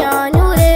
ഞാനുരേ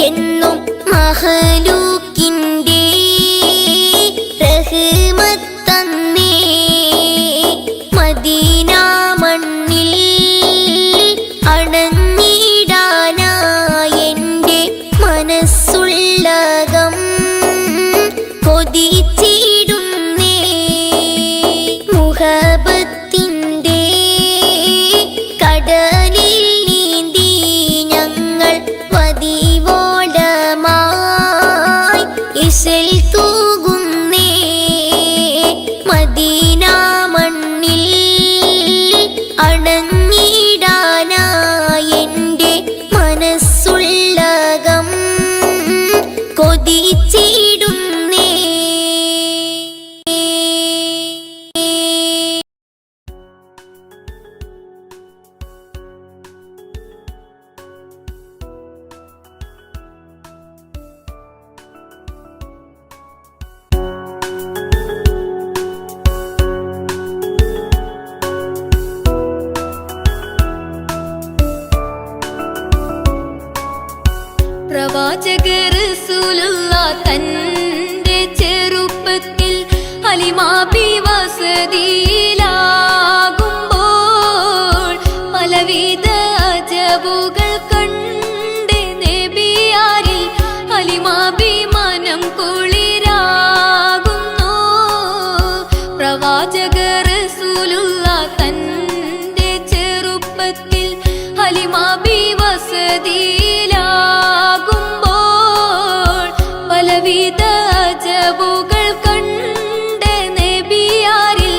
എന്നും മഹലൂക്കിൻ്റെ റഹ്മത്തന്നേ മദീന മണ്ണിൽ അടങ്ങിടാനായെൻ്റെ മനസ്സുള്ളകം കൊതിച്ചിടുന്നേ മുഹബത്തിൻ്റെ കടലിൽ നീന്തി ഞങ്ങൾ പതിവോളമായി ഇശൽ തൂകുന്നേ മദീന മണ്ണിൽ അടങ്ങിടാനായെൻ്റെ മനസ്സുള്ളകം കൊതിച്ചിടുന്നേ. പ്രവാചക റസൂലുള്ളാഹ് തന്റെ ചെറുപ്പത്തിൽ ഹലിമാബി വസതിയിലാകുമ്പോൾ പലവിധ അജബുകൾ കണ്ട് നബിയാരിൽ ഹലിമാബി മനം കുളിരാകുന്നു. പ്രവാചക റസൂലുള്ളാഹ് തന്റെ ചെറുപ്പത്തിൽ ഹലിമാബി വസതിയിലാകുമ്പോൾ പലവിധ അജബുകൾ കണ്ട് നബിയാരിൽ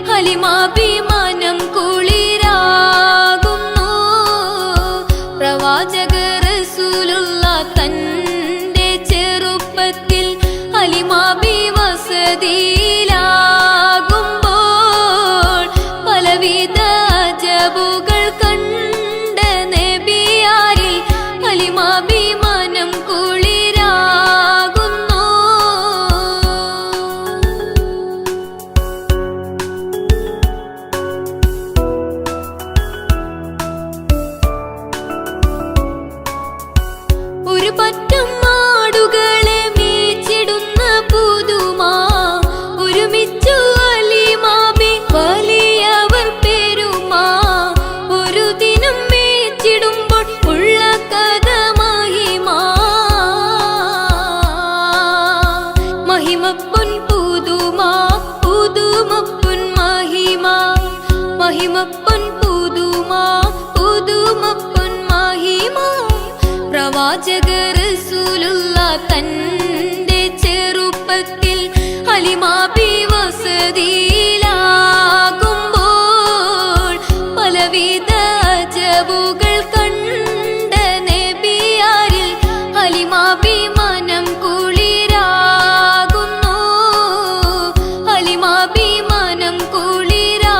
ഹലിമാബി മനം കുളിരാകുന്നു. പ്രവാചക റസൂലുള്ളാഹ് തന്റെ ചെറുപ്പത്തിൽ ഹലിമാബി വസതിയിലാകുമ്പോൾ പലവിധ അജബുകൾ കണ്ട് നബിയാരിൽ ഹലിമാബി മനം കുളിരാകുന്നു. ഒരു പറ്റം മാടുകളെ മേച്ചിടുന്ന പുതുമാ ഒരുമിച്ചു ഹലിമാബി വലിയവർ പെരുമാ ഒരു ദിനം മേച്ചിടുമ്പോൾ ഉള്ള കഥ മഹിമാ മഹിമപ്പൊൻ പുതുമാ പുതുമപ്പൊൻ മഹിമാ മഹിമപ്പൊൻ പുതുമാ പുതുമപ്പൊൻ മഹിമാ. പ്രവാചക റസൂലുള്ളാഹ് തന്റെ ചെറുപ്പത്തിൽ ഹലിമാബി വസതിയിലാകുമ്പോൾ പലവിധ അജബുകൾ കണ്ട് നബിയാരിൽ ഹലിമാബി മനം കുളിരാകുന്നു. ഹലിമാബി മനം കുളിരാകുന്നു.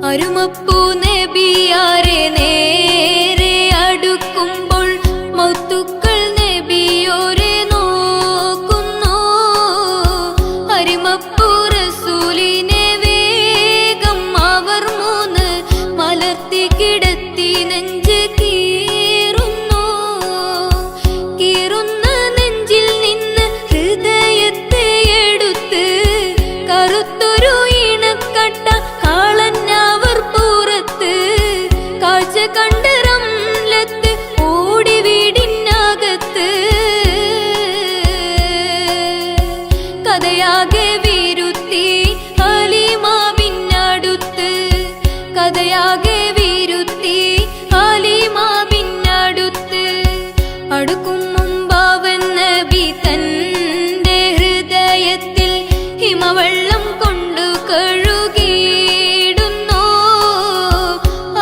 അരുമപ്പൂ നബിയാരെ നേരെ അടുക്കുമ്പോൾ മൗത്തുക്കൾ നബിയോരെ നോക്കുന്നു. അരുമപ്പൂ റസൂലിനെ വേഗം അവർ മൂന്ന് മലർത്തി കിടത്തി നെഞ്ച് കീറുന്നു. കീറുന്ന നെഞ്ചിൽ നിന്ന് ഹൃദയത്തെ എടുത്ത് കറുത്തൊരു ഇണക്കട്ട കാളന്നവർ പുറത്ത് കാഴ്ച കണ്ട് റംലത്ത് ഓടി വീടിനകത്ത് കഥയാകെ വിരുത്തി ഹലിമാബിനടുത്ത് കഥയാകെ വിരുത്തി ഹലിമാബിനടുത്ത് അടുക്കും മുമ്പാവൻ നബി തന്റെ ഹൃദയത്തിൽ ഹിമവെള്ളം കൊണ്ടു കഴുകിയിടുന്നു.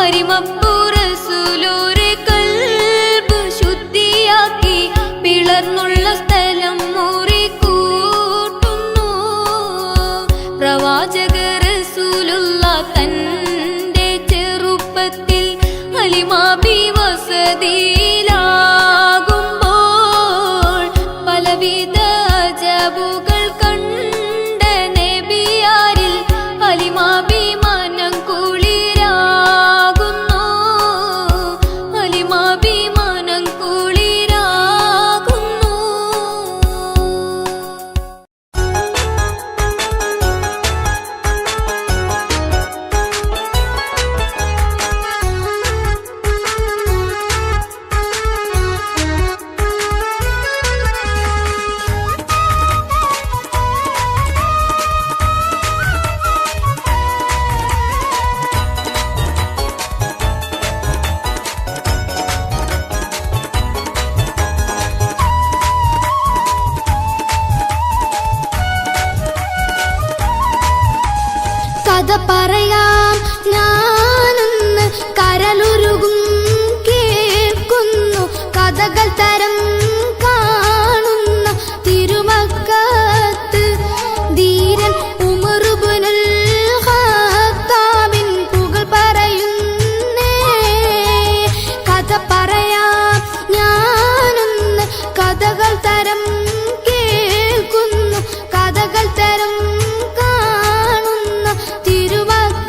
അരിമപ്പൂ റസൂലോരെ കൽബ് ശുദ്ധിയാക്കി പിളർന്നുള്ള സ്ഥലം മുറിക്കൂട്ടുന്നു. പ്രവാചക റസൂലുള്ളാഹ് തന്റെ ചെറുപ്പത്തിൽ ഹലിമാബി വസതിയിലാകുമ്പോൾ പലവിധ അജബുകൾ കണ്ട നബിയാരിൽ അലിമാഭിമാനം കുളിരാകുന്നു, അലിമാഭിമാനം കുളിരാകുന്നു. കഥ പറയാം ഞാനൊന്ന്, കരളുരുകും കേൾക്കുന്നു, കഥകൾ തരം കാണുന്ന തിരുമക്കത്ത് ധീരൻ ഉമർ ഇബ്നുൽ ഖത്താബിൻ പുകൾ പറയുന്നേ. കഥ പറയാം ഞാനൊന്ന്, കഥകൾ തരം കേൾക്കുന്നു, കഥകൾ തരം കാണുന്ന തിരുമക്ക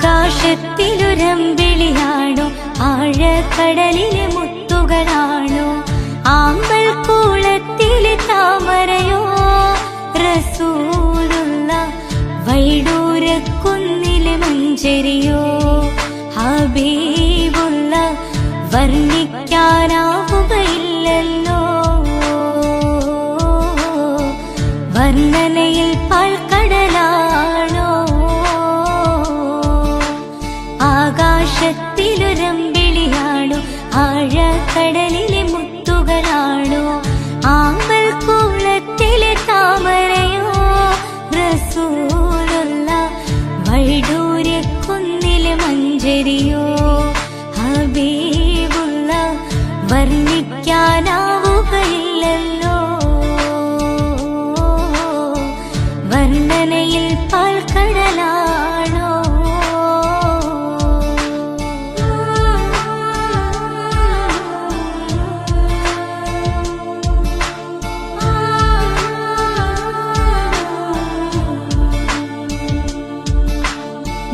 ആകാശത്തിലൊരമ്പിളിയാണോ ആഴക്കടലിലെ മുത്തുകളാണോ ആമ്പൽ കൂളത്തിലെ താമരയോ റസൂലുള്ള വൈഡൂരക്കുന്നിലെ മഞ്ചരിയോ ഹബീബുള്ള വർണ്ണിക്കാനാവുകയില്ലല്ലോ വർണ്ണനയിൽ പാൽക്കടലാണോ ആകാശത്തിലൊരമ്പിളിയാണോ ആഴക്കടലിലെ മുത്തുകളാണോ ആമ്പൽ കൂളത്തിലെ താമരയോ റസൂലുള്ള വൈഡൂര്യക്കുന്നിലെ മഞ്ചരിയോ ഹബീബുള്ള വർണ്ണിക്കാനാവുകയില്ലല്ലോ വർണ്ണനയിൽ പാൽക്കടലാണോ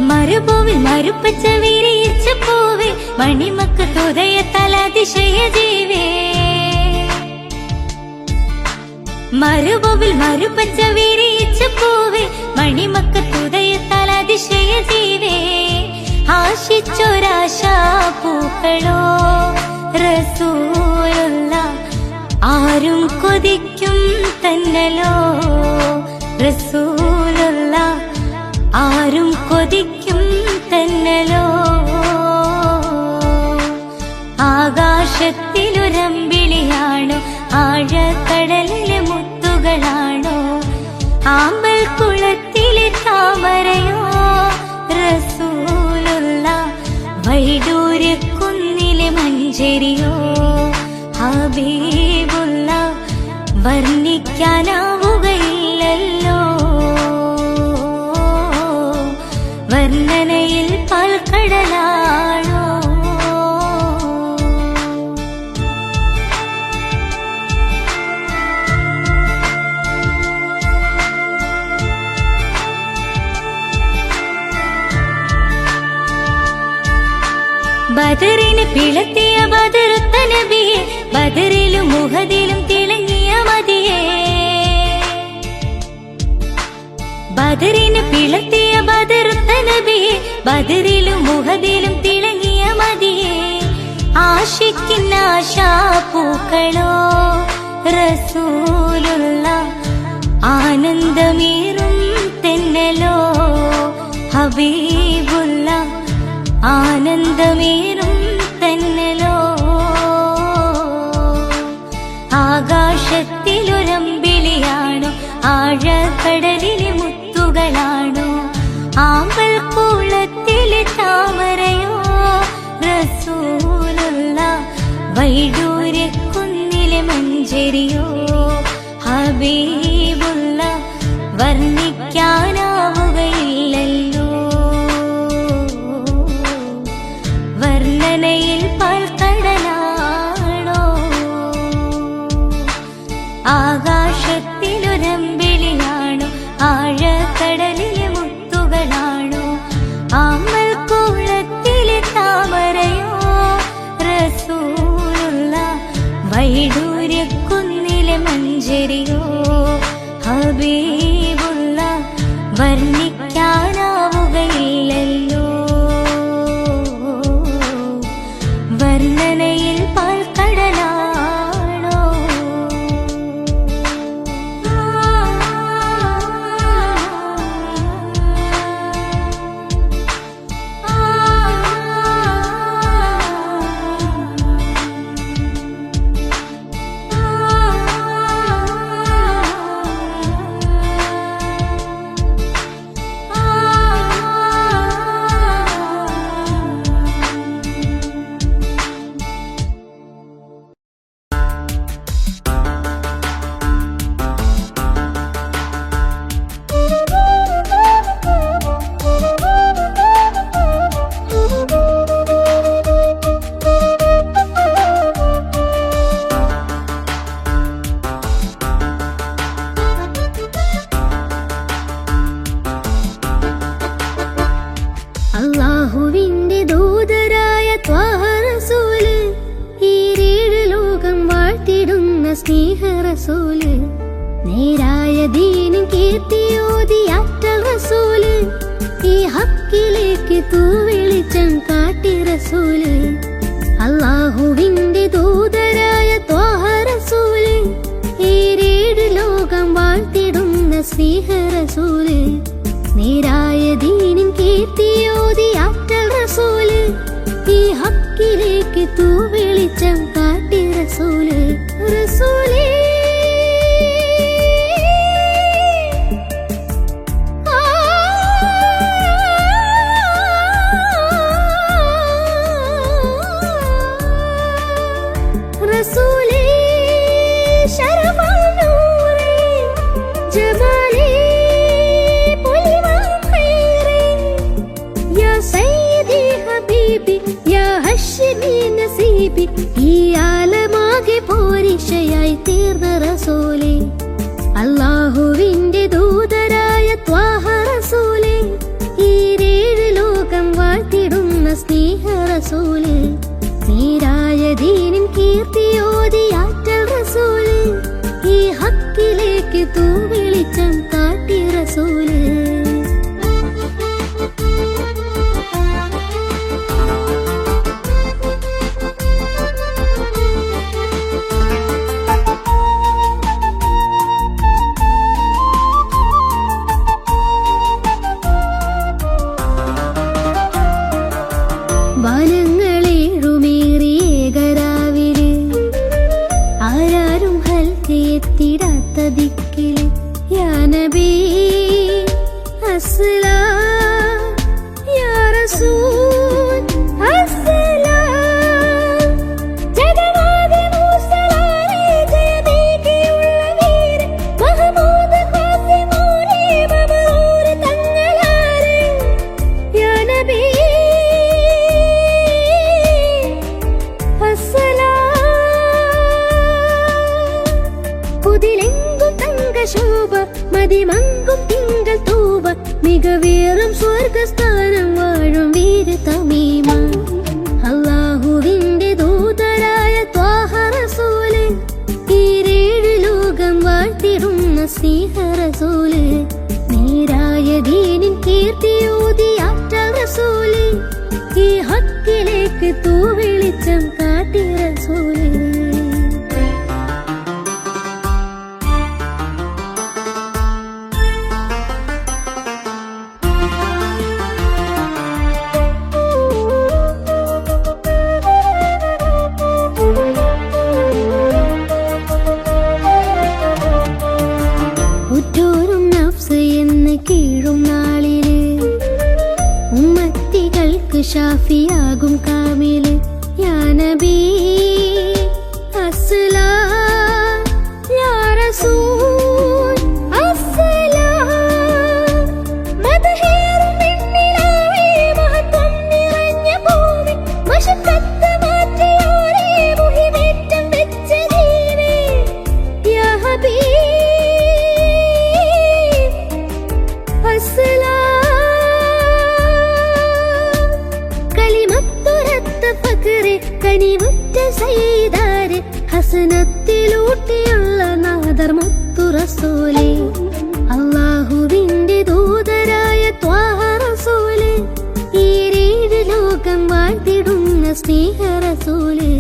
മരുഭൂവിൽ മരുപ്പച്ച വിരിയിച്ച പൂവേ മണിമക്ക് ഹൃദയത്താൽ അതിശയ ജീവേ മരുഭൂവിൽ മരുപ്പച്ച വിരിയിച്ച പൂവേ മണിമക്ക് ഹൃദയത്താൽ അതിശയ ജീവേ ആശിച്ചൊരാശാ പൂക്കളോ റസൂലുള്ള ആരും കൊതിക്കും തന്നലോ റസൂലുള്ള ആരും കൊതിക്കും തന്നലോ ആകാശത്തിലൊരമ്പിളിയാണോ ആഴക്കടലിലെ മുത്തുകളാണോ ആമ്പൽ കുളത്തിലെ താമരയോ റസൂലുള്ള വൈഡൂര്യക്കുന്നിലെ മഞ്ചരിയോ ഹബീബുള്ള വർണ്ണിക്കാനാവുകയില്ലല്ലോ വർണ്ണനയിൽ പാൽക്കടലാണോ ബദറിന് പിളർത്തിയ ബദറുത്ത നബിയെ ബദറിലും മുഹദിലും തിളങ്ങിയ മതിയെ ബദറിന് പിളർത്തിയ ബദറുത്ത നബിയെ ബദറിലും മുഹദിലും തിളങ്ങിയ മതിയെ ആശിക്കുന്ന ആശാപൂക്കളോ റസൂലുള്ള ആനന്ദമേറും തെന്നലോ ഹബീബുള്ള ആനന്ദമേറും തന്നലോ ആകാശത്തിലൊരമ്പിളിയാണോ ആഴക്കടലിലെ മുത്തുകളാണോ ആമ്പൽ കൂളത്തിലെ താമരയോ റസൂലുള്ള വൈഡൂര്യക്കുന്നിലെ മഞ്ചരിയോ ഹബീബുള്ള വർണ്ണിക്കാനാവുകയില്ലല്ലോ വർണ്ണനയിൽ പാൽക്കടലാണോ ആകാശത്തിലൊരമ്പിളിയാണോ ആഴക്കടലിലെ മുത്തുകളാണോ ആമ്പൽ കൂളത്തിലെ താമരയോ റസൂലുള്ള വൈഡൂര്യക്കുന്നിലെ മഞ്ചരിയോ സ്നേഹ റസൂല്, നേരായ ദീനിൻ കീർത്തിയോതി ആറ്റൽ റസൂല്, ഈ ഹക്കിലേക്ക് തൂവെളിച്ചം കാട്ടി റസൂല്, അല്ലാഹുവിന്റെ ദൂതരായ ത്വാഹ റസൂല്, ഏഴ് ലോകം വാഴ്ത്തിടുന്ന സ്നേഹ റസൂല്, നേരായ ദീനിൻ കീർത്തിയോതി ആറ്റൽ റസൂല്, ഈ ഹക്കിലേക്ക് തൂവെളിച്ചം കാട്ടി റസൂല്, റസൂലേ റസൂലേ ശരഫൽ നൂറേ ജമാലേ പൊലിവാം ഖൈറേ, യാ സയ്യിദി ഹബീബി യാ ഹശ്മി നസീബി, ഈ ആലമാകെ പോരിശയായി തീർന്ന റസൂലേ, അല്ലാഹുവിന്റെ ദൂതരായ ത്വാഹ റസൂലേ, ഈ ഏഴ് ലോകം വാഴ്ത്തിടുന്ന സ്നേഹ റസൂലേ, നേരായ ദീനിൻ കീർത്തിയോതി ആറ്റൽ റസൂല്, ഈ ഹക്കിലേക്ക് തൂവെളിച്ചം കാട്ടി റസൂല്. വനങ്ങളേഴുമേറിയേകരാവില് ആരാരും ഹൽക്കെത്തിടാത്ത ദിക്കില്, യാ നബി അസ്സലാം യാ റസൂൽ അസ്സലാം, ജഗന്നാഥ മൂസലാലേ ജയമേകിയുള്ള വീരൻ മഹമൂദ് ഖാസിമോനെ മബറൂർ തങ്ങളാരെ, യാ നബി പുതിലെങ്കും തങ്കശോഭ മതിമങ്കും തിങ്കൾ തൂവ, മികവേറും സ്വർഗസ്ഥാനം വാഴും വീര തമീമ, അല്ലാഹുവിന്റെ ദൂതരായ ത്വാഹ റസൂല്, ഈ ഏഴ് ലോകം വാഴ്ത്തിടുന്ന സ്നേഹ റസൂല്, നേരായ ദീനിൻ കീർത്തിയോതി ആറ്റൽ റസൂല്, ഈ ഹക്കിലേക്ക് തൂവെളിച്ചം കാട്ടി റസൂല്. ഉറ്റോരും നഫ്സ് എന്ന് കീഴും നാളില്, ഉമ്മത്തികൾക്ക് ഷാഫിയാകും കാമില്, യാ നബി അസ്സലാം യാ റസൂൽ അസ്സലാം, മദഹേറും പെണ്ണിലാവേ മഹത്വം നിറഞ്ഞ ഭൂമി, മശക്കത്ത് മാറ്റിയോരേ മുഹിമേറ്റം വെച്ച ദീനേ, യാ ഹബീബ് കലിമത്തുരത്ത ഫഖറെ കനിവുറ്റ സയ്യിദാരെ, ഹസനത്തിലൂട്ടിയുള്ള നാദർ മുത്തു റസൂലേ, അല്ലാഹുവിന്റെ ദൂതരായ ത്വാഹ റസൂല്, ഈ ഏഴ് ലോകം വാഴ്ത്തിടുന്ന സ്നേഹ റസൂല്,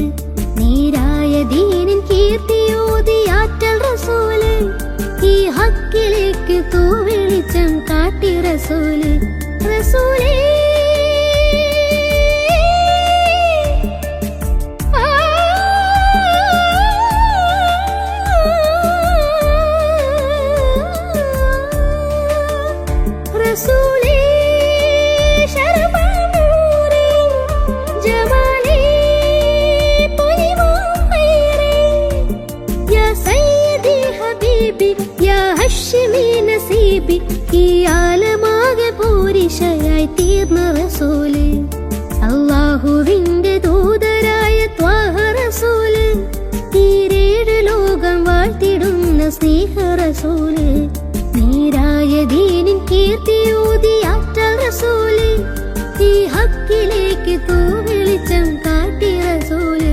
നേരായ ദീനിൻ കീർത്തിയോതി ആറ്റൽ റസൂല്, ഈ ഹക്കിലേക്ക് തൂവെളിച്ചം കാട്ടി റസൂല്, റസൂലേ റസൂലേ ശരഫൽ നൂറേ ജമാലേ പൊലിവാം ഖൈറേ, യാ സയ്യിദി ഹബീബി യാ ഹശ്മി നസീബി, ഈ ആലമാകെ പോരിശയായി തീർന്ന റസൂല്, അല്ലാഹുവിന്റെ ദൂതരായ ത്വാഹ റസൂല്, ഈ ഏഴ് ലോകം വാഴ്ത്തിടുന്ന സ്നേഹ റസൂല്, നേരായ ദീനിൻ കീർത്തിയോതി ആറ്റൽ റസൂല്, ഈ ഹക്കിലേക്ക് തൂവെളിച്ചം. വെളിച്ചം കാട്ടി റസൂല്.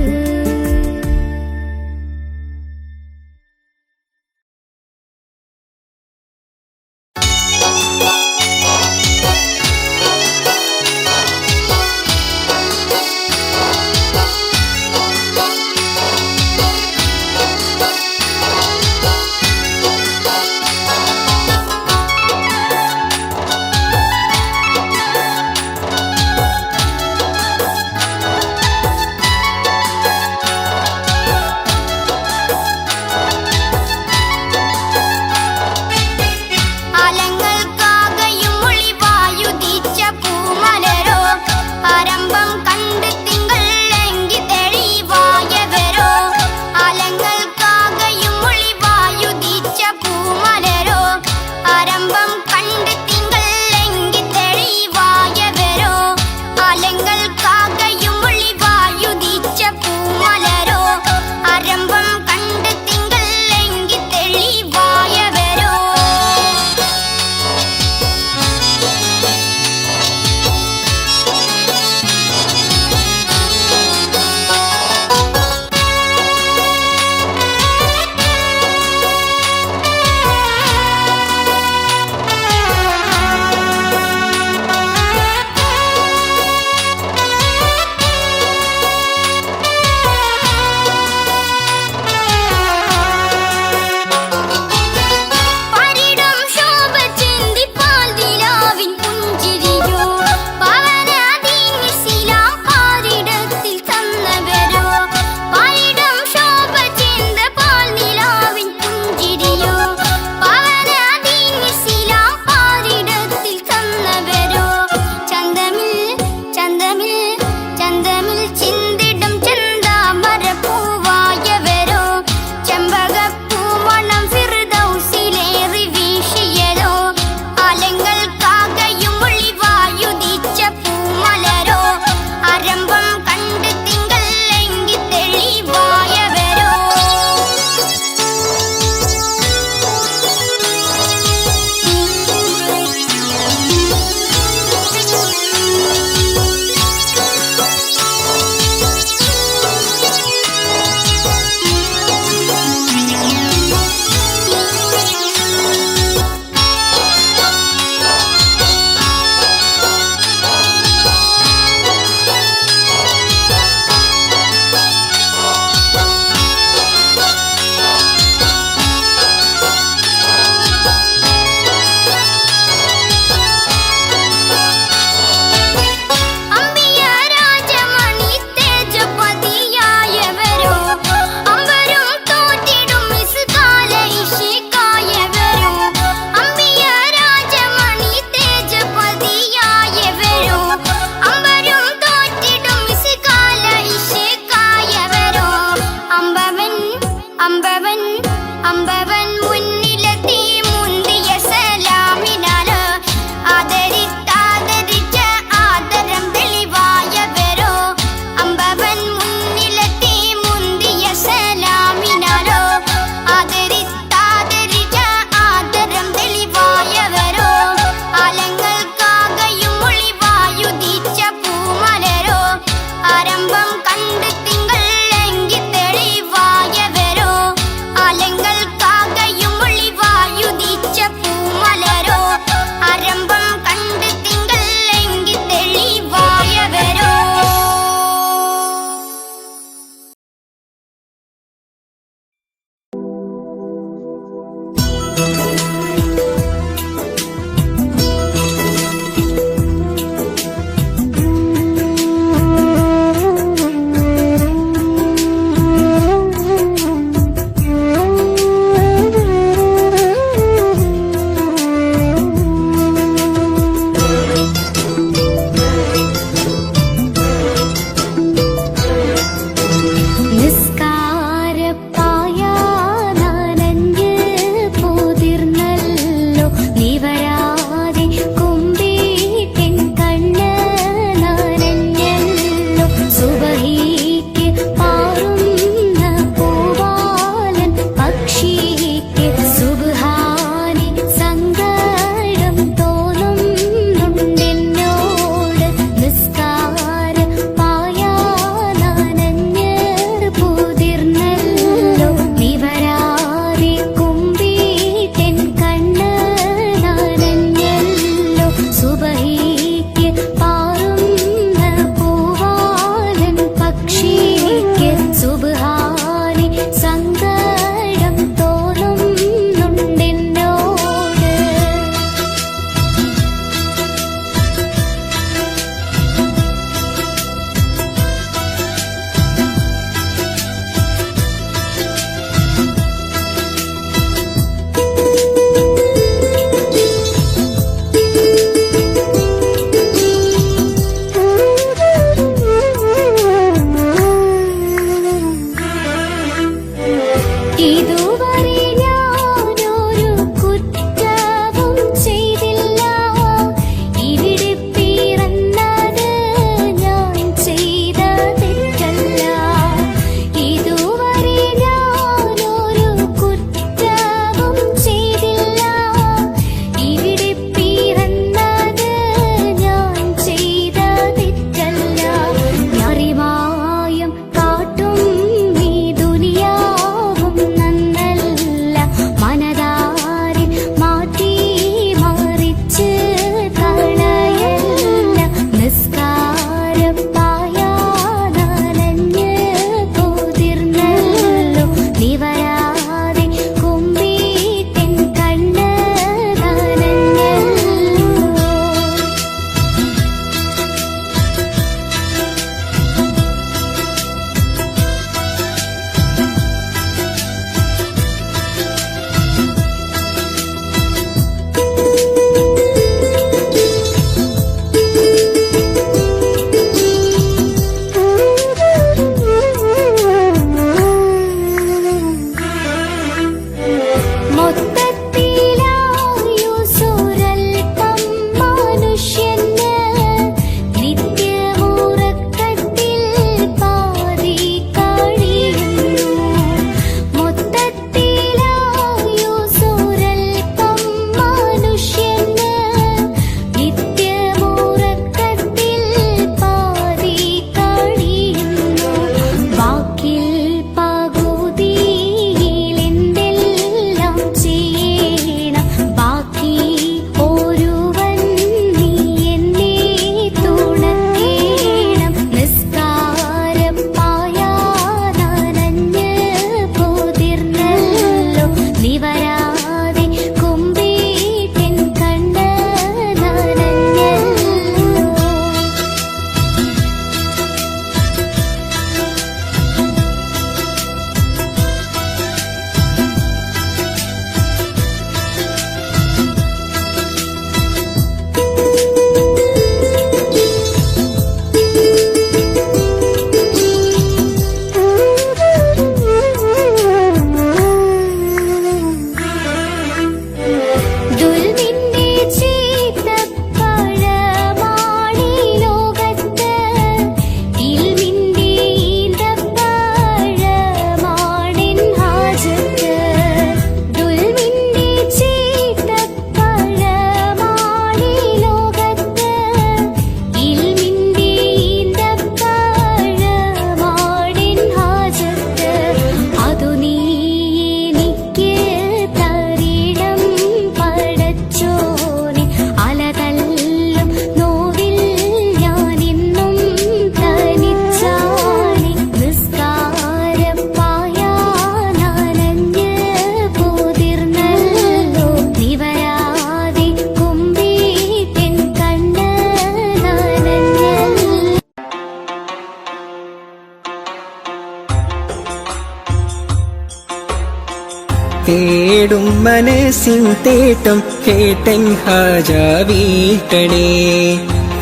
തേടും മനസ്സിൻ തേട്ടം കേട്ടൻ ഹാജ വീട്ടണേ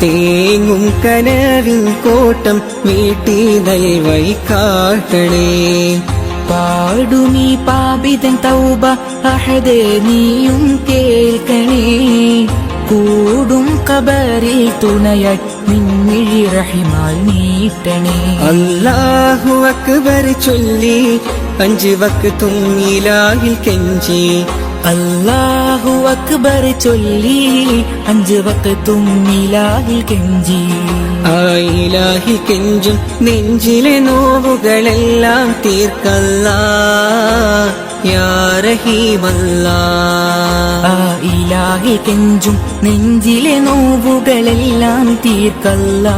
തേങ്ങും കനവിൻ കോട്ടം വീട്ടി നൽവൈ കാട്ടണേ പാടുമീ പാപിതൻ തൗബ അഹദേ നീയും കേൾക്കണേ കൂടും കബറിൽ തുണയായി നിൻമിഴി റഹിമാൽ നീട്ടണേ അല്ലാഹു അക്ബർ ചൊല്ലി 5 വക്തും ഇലാഹിൽ കെഞ്ചി അല്ലാഹു അക്ബർ ചൊല്ലി 5 വക്തും ഇലാഹിൽ കെഞ്ചി ആ ഇലാഹി കെഞ്ചും നെഞ്ചിലെ നോവുകളെല്ലാം തീർക്കല്ലാ യാ റഹീമല്ലാ ആ ഇലാഹി കെഞ്ചും നെഞ്ചിലെ നോവുകളെല്ലാം തീർക്കല്ലാ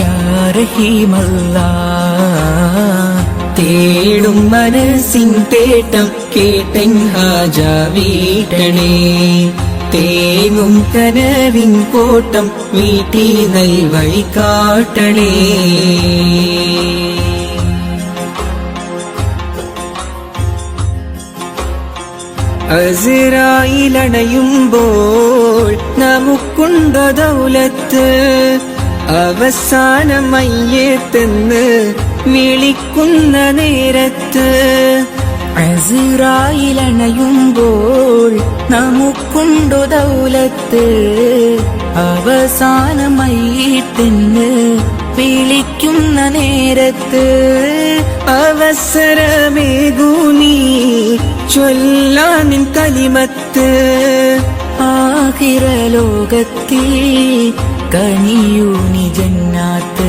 യാ റഹീമല്ലാ തേടും മനസ്സിൻ തേട്ടം കേട്ടൻ ഹാജ വീട്ടണേ തേങ്ങും കനവിൻ കോട്ടം വീട്ടി നൽവൈ കാട്ടണേ അസ്റായിലണയുമ്പോൾ നമുക്കുണ്ടോ ദൗലത്ത് അവസാനം മയ്യത്തെന്ന് വിളിക്കുന്ന നേരത്ത് അസ്റായിലണയുമ്പോൾ നമുക്കുണ്ടോ ദൗലത്ത് അവസാനമായിട്ടെന്ന് വിളിക്കുന്ന നേരത്ത് അവസരമേകൂനി ചൊല്ലാനിൻ കലിമത്ത് ആഖിറ ലോകത്തിൽ കനിയൂനി ജന്നാത്ത്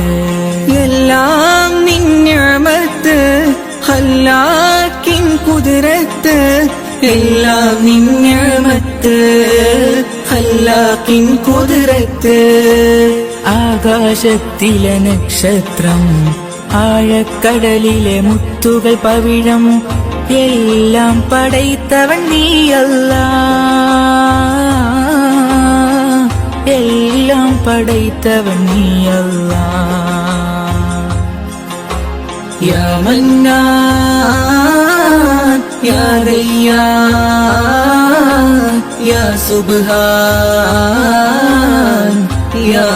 എല്ലാം നിന്നമത്ത് ഹല്ലാക്കിൻ കുതിരത്ത് എല്ലാം നിന്നമത്ത് ഹല്ലാക്കിൻ കുതിരത്ത് ആകാശത്തിലെ നക്ഷത്രം ആഴക്കടലിലെ മുത്തുകൾ പവിഴം എല്ലാം പടൈത്തവൻ നീയല്ലാ എല്ലാം പടൈത്തവൻ നീയല്ലാ യാ മന്നാൻ യാ ദയ്യാൻ യാ സുബ്ഹാൻ യാ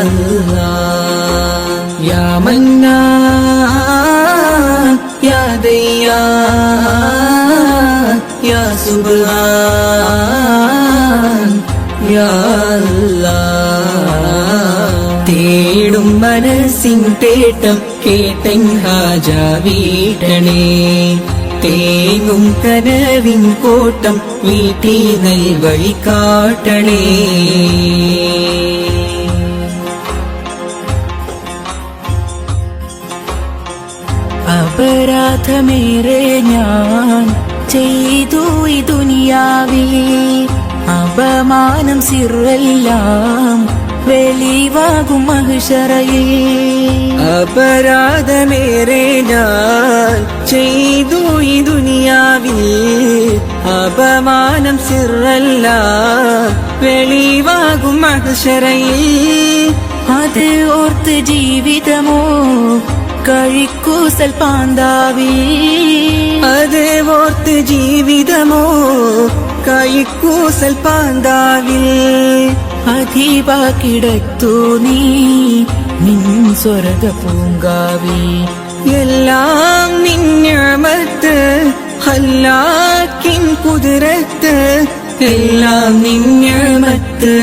അല്ലാഹ് യാ മന്നാൻ യാ ദയ്യാൻ യാ സുബ്ഹാൻ യാ അല്ലാഹ് തേടും മനസ്സിൻ തേട്ടം കേട്ടൻ ഹാജ വീട്ടണേ തേങ്ങും കനവിൻ കോട്ടം വീട്ടി നൽവഴി കാട്ടണേ അപരാധമേറെ ഞാൻ ചെയ്തു ഈ ദുനിയാവിൽ അപമാനം സിറെല്ലാം വെളിവാകും മഹ്ശറയിൽ അപരാധമേറെ ഞാൻ ചെയ്തു ഈ ദുനിയാവിൽ അപമാനം സിറല്ല വെളിവാകും മഹ്ശറയിൽ അത് ഓർത്ത് ജീവിതമോ കഴിക്കൂസൽ പാന്താവി അത് ഓർത്ത് ജീവിതമോ കഴിക്കൂസൽ പാന്താവിൽ അധീവാക്കിടത്തു നീ നിൻ സ്വർഗ പൂങ്കാവി എല്ലാം നിന്നമത്ത് ഹല്ലാക്കിൻ കുതിരത്ത് എല്ലാം നിന്നമത്ത്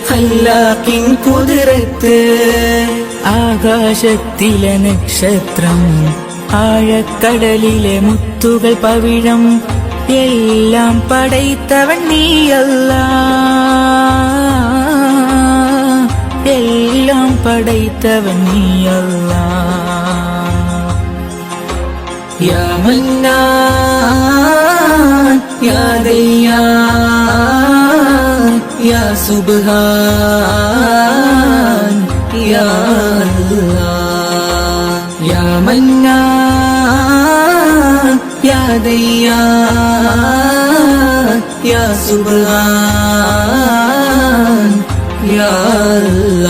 ഹല്ലാക്കിൻ കുതിരത്ത് ആകാശത്തിലെ നക്ഷത്രം ആഴക്കടലിലെ മുത്തുകൾ പവിഴം എല്ലാം പടൈത്തവൻ നീയല്ലാ എല്ലാം പടൈത്തവൻ നീയല്ലാ യാ മന്നാൻ യാ ദയ്യാൻ യാ സുബ്ഹാൻ യാ അല്ലാഹ് യാ മന്നാൻ യാ ദയ്യാൻ യാ സുബ്ഹാൻ യാ അല്ലാഹ്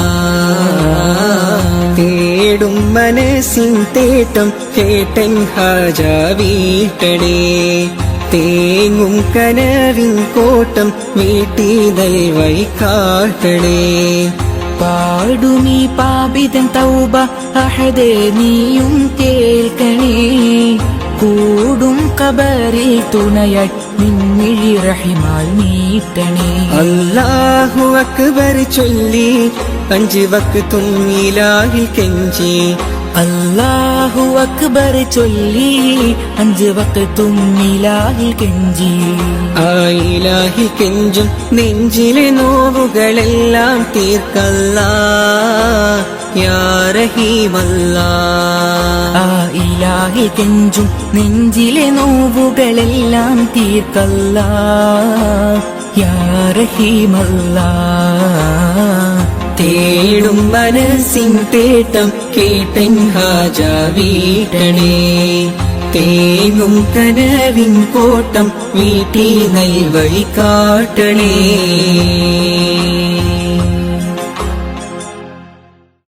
തേടും മനസ്സിൻ മനസ്സിൻ തേട്ടം കേട്ടൻ ഹാജ വീട്ടണേ തേങ്ങും കനവിൻ കോട്ടം വീട്ടി ദയവായി കാട്ടണേ പാടുമീ പാപിതൻ തൗബ അഹദേ നീയും കേൾക്കണേ കൂടും കബറിൽ തുണയായി നിന്നിഴി റഹിമാൽ നീട്ടണേ അല്ലാഹു അക്ബർ ചൊല്ലി 5 വക്തും ഇലാഹിൽ കെഞ്ചി അല്ലാഹു അക്ബർ ചൊല്ലി 5 വക്തും ഇലാഹിൽ കെഞ്ചി ആ ഇലാഹി കെഞ്ചും നെഞ്ചിലെ നോവുകളെല്ലാം തീർക്കല്ലാ യാ റഹീമല്ലാ ആ ഇലാഹി കെഞ്ചും നെഞ്ചിലെ നോവുകളെല്ലാം തീർക്കല്ലാ യാ റഹീമല്ലാ തേടും മനസ്സിൻ തേട്ടം കേട്ടൻ ഹാജ വീട്ടണേ തേങ്ങും കനവിൻ കോട്ടം വീട്ടി നൈവഴി കാട്ടണേ